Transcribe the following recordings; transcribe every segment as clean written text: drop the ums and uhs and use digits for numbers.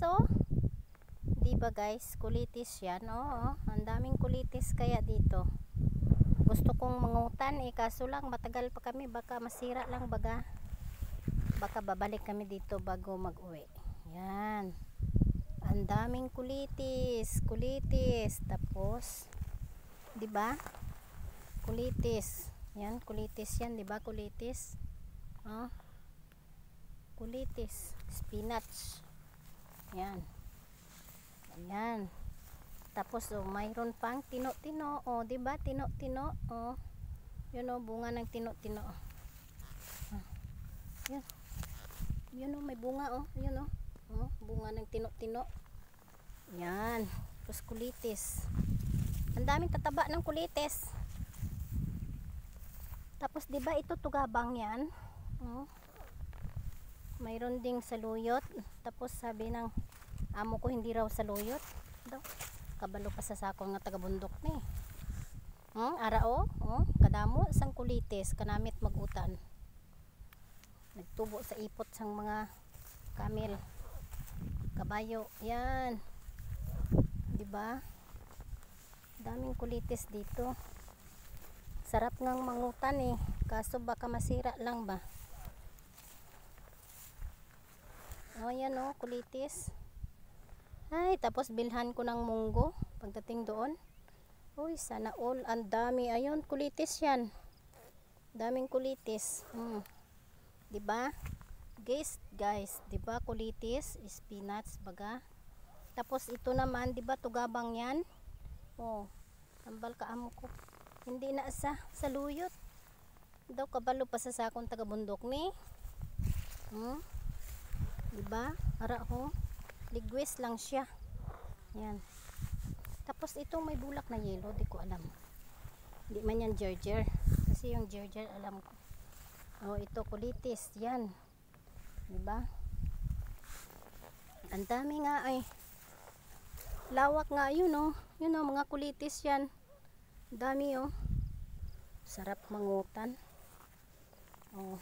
dito. Di ba guys, kulitis yan. Oo, ang daming kulitis kaya dito. Gusto kong mangutan kaso lang matagal pa kami, baka masira lang baga. Baka babalik kami dito bago mag-uwi. Yan. Ang daming kulitis. Tapos, di ba? Kulitis. Yan, kulitis yan, di ba? Kulitis. Oh. Kulitis, spinach. Yan. Ayan. Tapos mayroon pang tino-tino. Oh, 'di ba? Tino-tino. Oh. 'Yun oh, bunga ng tino-tino. Ah. 'Yan. 'Yun oh, may bunga oh. 'Yun oh. Oh, bunga ng tino-tino. Yan. Tapos kulitis. Ang daming tataba ng kulitis. Tapos 'di ba ito tugabang 'yan? Oh. Mayroon ding saluyot. Tapos sabi ng amo ko hindi raw saluyot daw. Kabalo pa sa sakong nga taga-bundok ni. Arao, kadamo sang kulitis kanamit magutan. Nagtubo sa ipot sang mga kamel, kabayo. Yan. 'Di ba? Daming kulitis dito. Sarap ngang mangutan kaso baka masira lang ba. Oh, yan oh, kulitis. Ay, tapos bilhan ko ng munggo pagdating doon. Uy, sana all. Ang dami. Ayun, kulitis yan. Daming kulitis. Diba? Guys, diba kulitis? Spinach, baga. Tapos ito naman, diba tugabang yan? Oh, tambal ka amo ko. Hindi na sa saluyot. Daw kabalo pa sa sakong taga-bundok ni. Diba? Ara ho. Ligwes lang siya. Yan. Tapos itong may bulak na yelo, di ko alam. Hindi man yan gerger. Kasi yung gerger alam ko. Oh, ito kulitis. Yan. Diba? Ang dami nga ay. Lawak nga yun oh. Yun oh, mga kulitis yan. Dami oh. Sarap mangutan. Oh.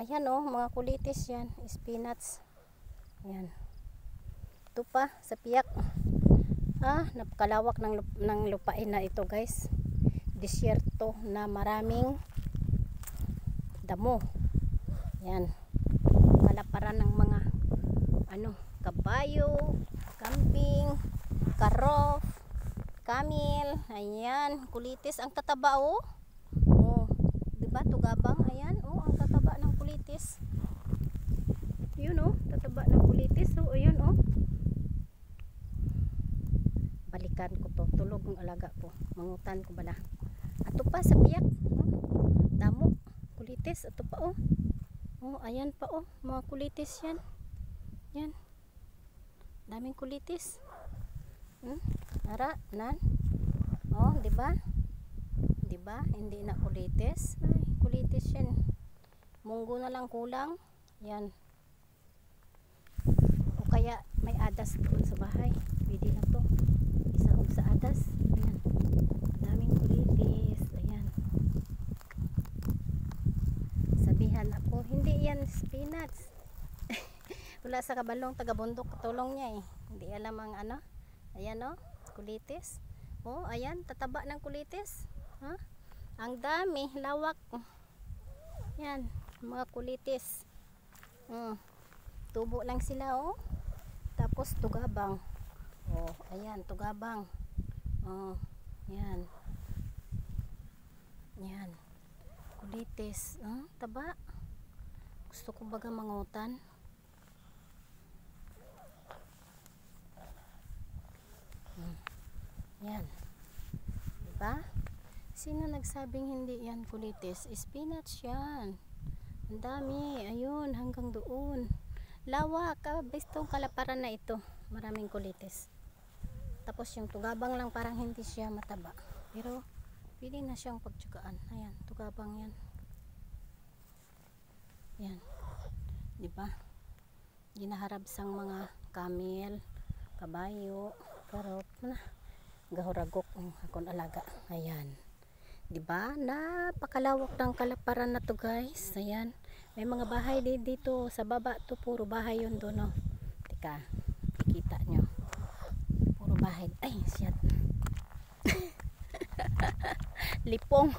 Ayan oh, mga kulitis yan. Spinach. Yan. Ito pa sa piyak. Napakalawak ng lupain na ito guys. Disyerto na maraming damo. Yan. Palaparan ng mga kabayo, kambing, karof, kamil. Ayan, kulitis ang tataba oh. Oh, 'di ba tugabang? Ayan, oh, ang tataba ng kulitis. Yun oh, tataba ng kulitis. So, ayun oh. Balikan ko to. Tulog ng alaga ko. Mangutan ko bala. Ato pa sa piyak. Oh. Damo. Kulitis. Ato pa oh. Oh, ayan pa oh. Mga kulitis yan. Yan. Daming kulitis. Ara, nan. Oh, diba? Diba? Hindi na kulitis. Ay, kulitis yan. Munggo na lang kulang. Yan. Kaya may adas doon sa bahay. Pwede na to. Isahog sa adas. Ayan. Daming kulitis. Ayan. Sabihan ako, hindi yan spinach. Wala sa kabalong taga-bundok. Katulong niya Hindi alam ang ano. Ayan o. Kulitis. Oh, ayan. Tataba ng kulitis. Ang dami. Lawak. Yan. Mga kulitis. Tubo lang sila oh. Tapos tugabang. Oh, ayan, tugabang. Oh, yan. Yan. Kulitis. Taba. Gusto ko baga mangutan. Yan. Diba? Sino nagsabing hindi yan kulitis? Spinach yan. Ang dami. Ayun, hanggang doon. Lawak. Bestong kalaparan na ito. Maraming kulitis. Tapos yung tugabang lang parang hindi siya mataba. Pero pwede na siyang pagtsugaan. Ayan, tugabang yan. Yan. Diba? Ginaharap sang mga kamel, kabayo, karot na. Gahuragok ang akong alaga. Ayan. Diba? Napakalawak ng kalaparan na to guys. Ayan. May mga bahay dito sa baba to, puro bahay yun doon. Teka, ikita nyo. Puro bahay. Ay, shit. Lipong.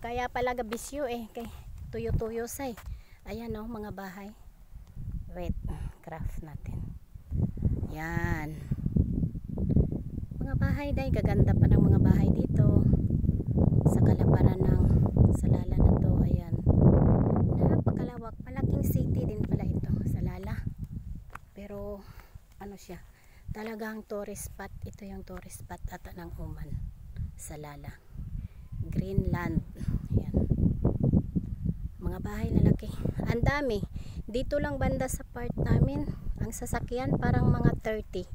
Kaya pala gabisyo eh. Kay tuyo-tuyo say. Ayan oh, mga bahay. Wait, craft natin. Yan. Mga bahay dahil gaganda pa ng mga bahay dito. Sa kalaparan ng Salala na to. Ayan. Napakalawak. Malaking city din pala ito. Salala. Pero ano siya? Talagang tourist spot. Ito yung tourist spot ata ng Oman. Salala. Greenland. Ayan. Mga bahay lalaki. Ang dami. Dito lang banda sa part namin. Ang sasakyan parang mga 30.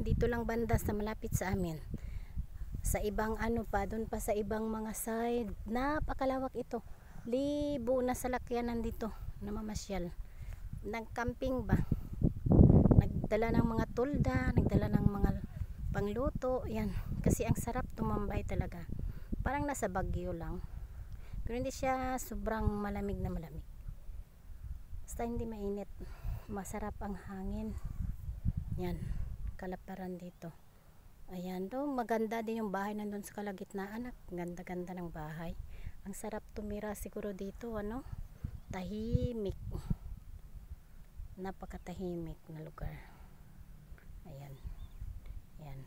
Dito lang banda sa malapit sa amin. Sa ibang ano pa, doon pa sa ibang mga side. Napakalawak ito. Libo na salakyan nandito. Namamasyal. Nagcamping ba? Nagdala ng mga tulda. Nagdala ng mga pangluto. Yan. Kasi ang sarap tumambay talaga. Parang nasa Baguio lang. Pero hindi siya sobrang malamig na malamig. Basta hindi mainit. Masarap ang hangin. Yan. Kalaparan dito. Ayan. Doon maganda din yung bahay nandun sa kalagitnaan. Ganda-ganda ng bahay. Ang sarap tumira siguro dito. Ano? Tahimik. Napakatahimik na lugar. Ayan. Ayan.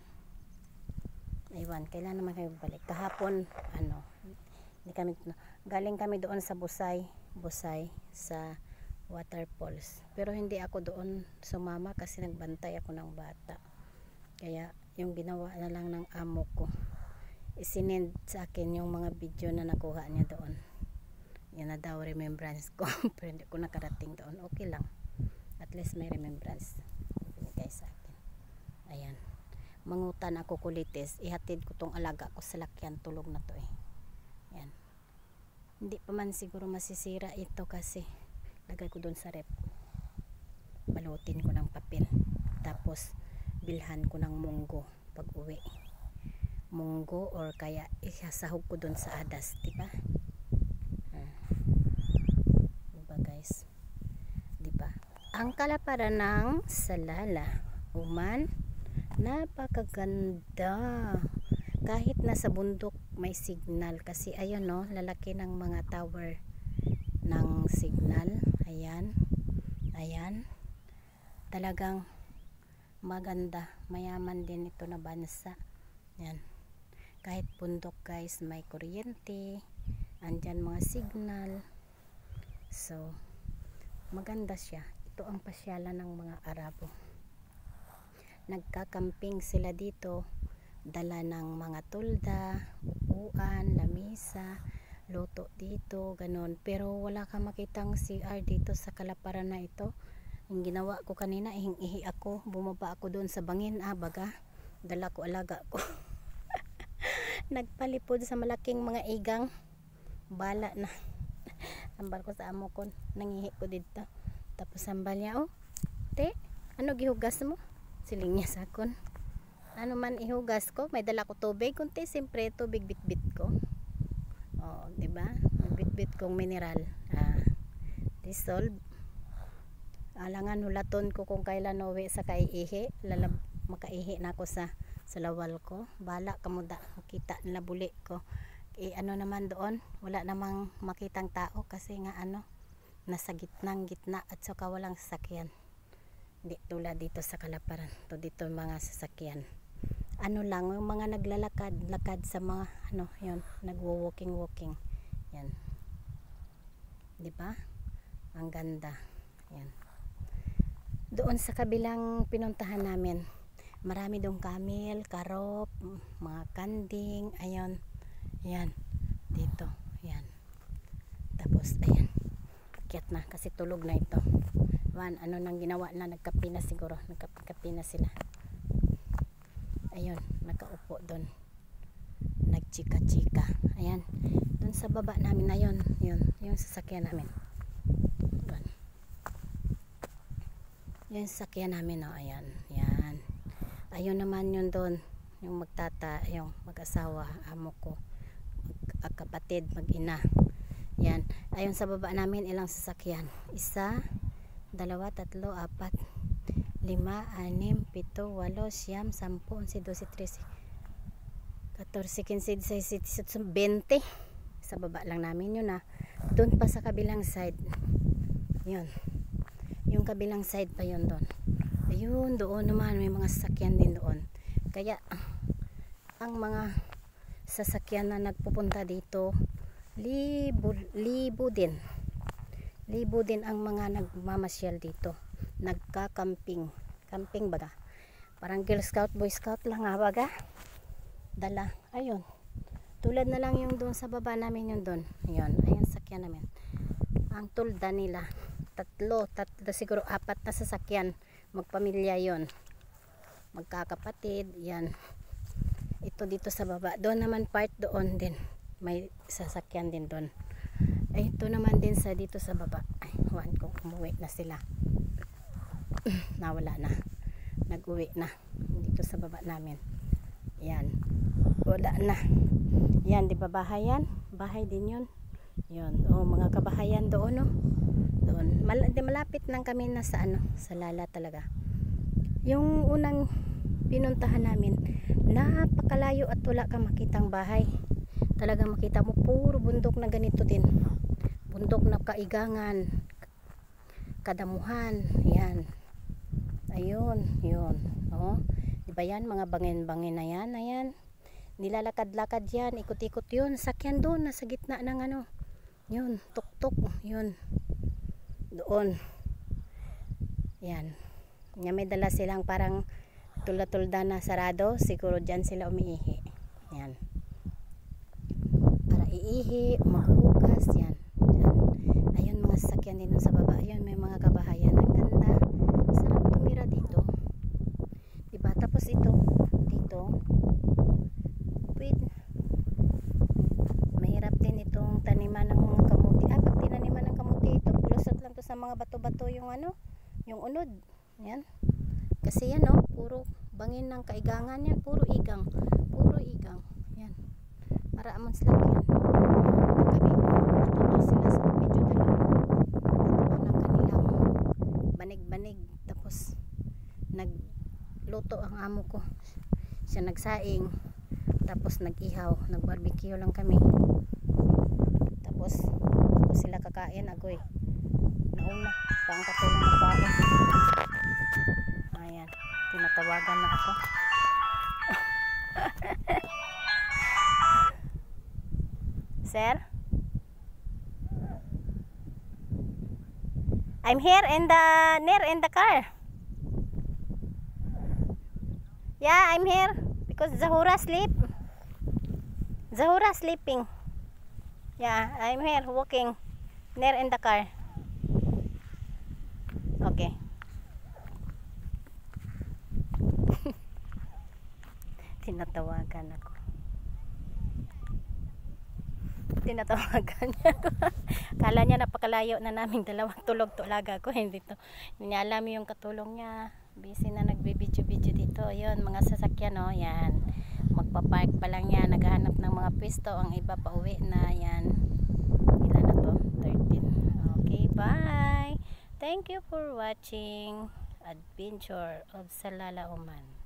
Aywan, kailan naman kayo balik? Kahapon, ano, hindi kami, galing kami doon sa Busay sa waterfalls. Pero hindi ako doon sumama kasi nagbantay ako ng bata. Kaya yung ginawa na lang ng amo ko, isinend sa akin yung mga video na nakuha niya doon. Yan na daw remembrance ko. Pero hindi ko nakarating doon. Okay lang. At least may remembrance. Binigay sa akin. Ayan. Mangutan ako kulitis, ihatid ko tong alaga ko sa lakyan, tulog na to eh. Yan. Hindi pa man siguro masisira ito kasi lagay ko doon sa rep. Balutin ko ng papel. Tapos bilhan ko ng munggo pag uwi. Munggo or kaya isasahog ko doon sa adas, diba? Diba guys? Diba? Ang kalaparan ng Salala, Oman. Napakaganda. Kahit nasa bundok may signal kasi ayun no, lalaki ng mga tower ng signal. Ayan. Ayan. Talagang maganda. Mayaman din ito na bansa. Yan. Kahit bundok guys, may kuryente. Andyan mga signal. So, maganda siya. Ito ang pasyalan ng mga Arabo. Nagkakamping sila dito, dala ng mga tulda, upuan, lamisa, luto dito, ganon. Pero wala ka makitang CR dito sa kalaparan na ito. Yung ginawa ko kanina, ihing-ihi ako, bumaba ako doon sa bangin, baga, dala ko alaga ko. Nagpalipod sa malaking mga igang, bala na. Ambal ko sa amo ko, nangihi ko dito. Tapos sambal niya, oh, te, ano gihugas mo? Siling niya sa akon. Ano man ihugas ko, may dala ko tubig, kunti siyempre tubig bitbit ko. Oh, 'di ba? Bitbit kong mineral. Dissolve. Alangan hulaton ko kung kailan uwi sa kaiihi, makaihi na ako sa lawal ko. Bala kamuda, makita nila buli ko. Ano naman doon, wala namang makitang tao kasi nga ano, nasa gitna at saka walang sasakyan. Di tulad dito sa kalaparan to, dito mga sasakyan, ano lang yung mga naglalakad sa mga ano, yun, nagwo-walking yan, di ba? Ang ganda. Yan. Doon sa kabilang pinuntahan namin, marami dong camel, karop, mga kanding, ayun, yan, dito, yan. Tapos ayan, akyat na kasi tulog na ito. Ano nang ginawa na, nagkape na siguro, nagkape na sila. Ayun, nakaupo doon, nagchika-chika. Ayan, doon sa baba namin, ayun, yung sasakyan namin doon. Yung sasakyan namin, oh, ayan, yan. Ayun naman yun doon, yung yung mag-asawa, amo ko, kapatid, mag-ina. Yan, ayun sa baba namin, ilang sasakyan, 1, 2, 3, 4, 6, 7, 8, 9, 10, 11, 12, 13, 14, 15, 16, 17, 20. Sa baba lang namin yun doon pa sa kabilang side yun, yung kabilang side pa yun doon. Ayun, doon naman may mga sasakyan din doon. Kaya ang mga sasakyan na nagpupunta dito, libo din ang mga nagmamasyal dito, nagka-camping baga, parang Girl Scout, Boy Scout lang baga, dala. Ayun, tulad na lang yung doon sa baba namin yun doon. Ayun, ayun sakyan namin. Ang tulda nila, tatlo siguro 4 na sasakyan, magpamilya yon, magkakapatid yan. Ito dito sa baba, doon naman part doon din may sasakyan din doon. Ay, ito naman din sa dito sa baba. Ay, huwag ko, umuwi na sila. Nawala na, nag-uwi na dito sa baba namin. Yan, wala na. Yan, di ba bahay yan? Bahay din yun. Yun, mga kabahayan doon doon. Malapit lang kami na sa sa Lala talaga. Yung unang pinuntahan namin, napakalayo at wala kang makitang bahay. Talagang makita mo puro bundok na ganito din. Bundok na kaigangan, kadamuhan. Yan. Ayun, yun. Diba yan, mga bangin-bangin na yan. Ayan. Nilalakad-lakad yan, ikot-ikot yun. Sakyan doon, nasa gitna ng yun, tuktok. Yun. Doon. Yan. May dala silang parang tulda-tulda na sarado. Siguro dyan sila umiihi. Yan. Para iihi, maghugas. Yan. Ayun, mga sasakyan din sa baba. Ayun, may mga kabahayan. Ang ganda. Sarap tumira dito. Diba? Tapos ito, dito, mahirap din itong taniman ng mga kamuti. Pag tinaniman ng kamuti ito, lusot lang to sa mga bato-bato yung yung unod. Yan. Kasi yan puro bangin ng kaigangan yan, puro igang. Yan. Para amon sila yan. Kami, natuto sila sa medyo dalawang ng kanilang banig-banig. Tapos nagluto ang amo ko. Siya nagsaing. Tapos nag-ihaw, nag-barbecue lang kami. Tapos ako sila kakain, agoy. Nauna, pang katulong ng bago. Ayan, tinatawagan na ako. Sir? I'm here in the car. Yeah, I'm here because Zahura sleeping. Yeah, I'm here walking near in the car. Okay. Tinatawagan ako. Tinatawagan niya ako. Kala niya napakalayo na naming dalawang tulog tulaga ko. Hindi niya alam yung katulong niya. Busy na nagbe-video dito. Ayun, mga sasakyan yan. Magpa-park pa lang yan, naghahanap ng mga pwesto. Ang iba pa uwi na yan. Ilan na to? 13. Okay, bye. Thank you for watching Adventure of Salalah Oman.